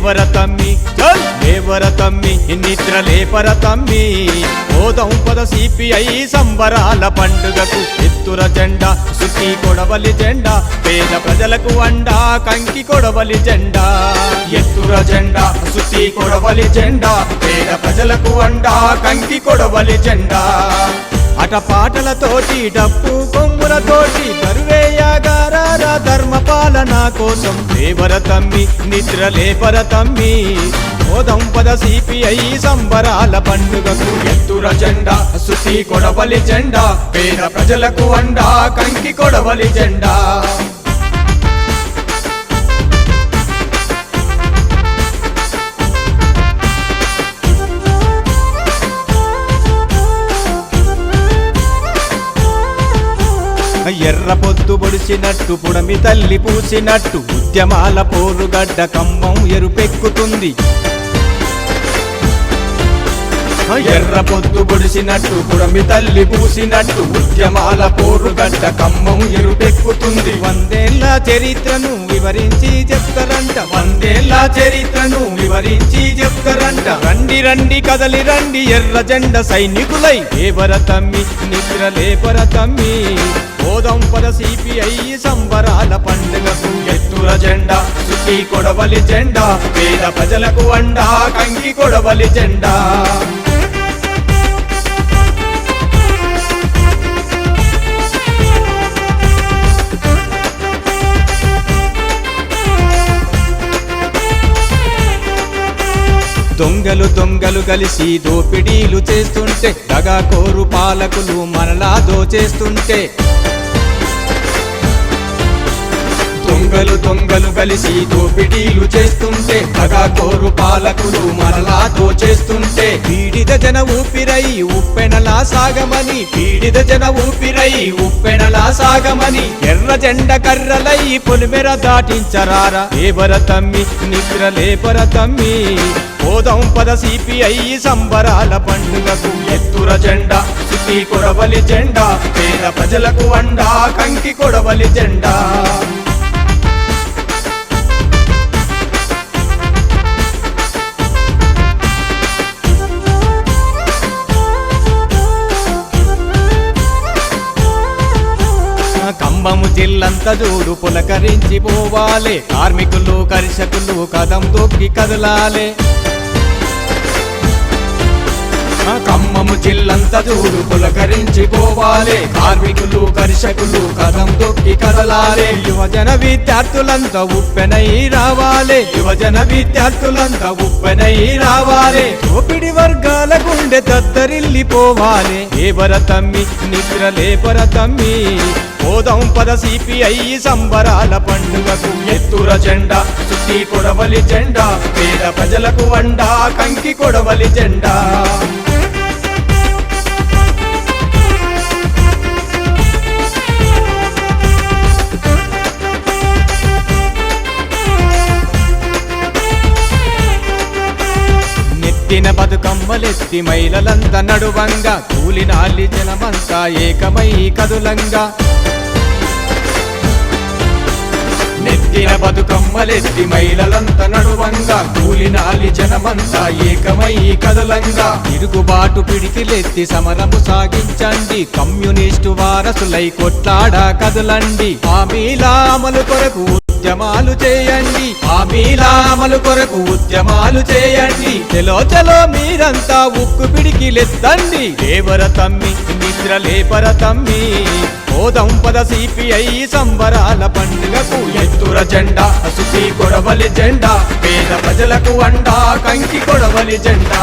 లేవర తమ్మి చల్ లేవర తమ్మి నిద్ర లేపర తమ్మి పోదాం పద సిపిఐ సంబరాల పండుగకు ఎత్తుర జెండా సుత్తి కొడవలి జెండా పేద ప్రజలకు అండా కంకి కొడవలి జెండా ఎత్తుర జెండా సుత్తి కొడవలి జెండా పేద ప్రజలకు అండా కంకి కొడవలి జెండా అటపాటలతోటి డప్పు కొమ్ములతోటి దర్వేయగారా ధర్మపాలన కోసం లేవర తమ్మి నిద్ర లేపర తమ్మి పోదాం పద సిపిఐ సంబరాల పండుగకు ఎత్తుర జెండా సుత్తి కొడవలి జెండా పేద ప్రజలకు అండా కంకి కొడవలి జెండా ఎర్ర పొద్దు పొడిచినట్టు పుడమి తల్లి పూసినట్టు ఉద్యమాల పోరుగడ్డ ఖమ్మం ఎరుపెక్కుతుంది ఎర్ర పొద్దు పొడిచినట్టు పుడమి తల్లి పూసినట్టు ఉద్యమాల పోరుగడ్డ ఖమ్మం ఎరుపెక్కుతుంది వందేళ్ల చరిత్రను వివరించి చెప్తారంట వందేళ్ల చరిత్రను వివరించి చెప్తారంట రండి రండి కదలి రండి ఎర్ర జెండ సైనికులై లేవర తమ్మి నిద్ర లేపర తమ్మి పోదాం పద సిపిఐ సంబరాల పండుగకు ఎత్తుర జెండా సుత్తి కొడవలి జెండా పేద ప్రజలకు అండా కంకి కొడవలి జెండా దొంగలు దొంగలు కలిసి దోపిడీలు చేస్తుంటే దగాకోరు పాలకులు మనలా దోచేస్తుంటే దొంగలు దొంగలు కలిసి దోపిడీలు చేస్తుంటే దగాకోరు పాలకులు మనలా దోచేస్తుంటే పీడిత జన ఊపిరై ఉప్పెనలా సాగమని పీడిత జన ఊపిరై ఉప్పెనలా సాగమని ఎర్ర జెండ కర్రలై పొలిమెర దాటించరారా లేవర తమ్మి నిద్ర లేపర తమ్మి పోదాం పద సిపిఐ సంబరాల పండుగకు ఎత్తుర జెండా సుత్తి కొడవలి జెండా పేద ప్రజలకు అండా కంకి కొడవలి జెండా ఖమ్మము జిల్లంత జోడు పులకరించి పోవాలే కార్మికులు కర్షకులు కదం దొక్కి కదలాలే ఖమ్మము జిల్లంత జోడు పులకరించి పోవాలే కార్మికులు కర్షకులు కదం దొక్కి కదలాలే యువజన విద్యార్థులంతా ఉప్పెనై రావాలే యువజన విద్యార్థులంతా ఉప్పెనై రావాలే దోపిడి వర్గాల గుండె దద్దరిల్లిపోవాలే లేవర తమ్మి నిద్ర లేపర తమ్మి పోదాం పద సిపిఐ సంబరాల పండుగకు ఎత్తుర జెండా సుత్తి కొడవలి జెండా పేద ప్రజలకు అండా కంకి కొడవలి జెండా నెత్తిన బతుకమ్మలెత్తి మైలలంతా నడువంగా కూలినాలి జనమంతా ఏకమై కదులంగా నెత్తిన బతుకమ్మలెత్తి మైలలంత నడువంగా కూలినాలి జనమంతా ఏకమై కదలంగా తిరుగుబాటు పిడికిలెత్తి సమరము సాగించండి కమ్యూనిస్టు వారసులై కొట్లాడ కదలండి హామీల అమలు కొరకు ఉద్యమాలు చేయండి హామీల అమలు కొరకు ఉద్యమాలు చేయండి చలో చలో మీరంతా ఉక్కు పిడికిలెత్తండి లేవర తమ్మి నిద్ర లేపర తమ్మి పోదాం పద సిపిఐ సంబరాల పండుగకు ఎత్తుర జెండా సుత్తి కొడవలి జెండా పేద ప్రజలకు అండా కంకి కొడవలి జెండా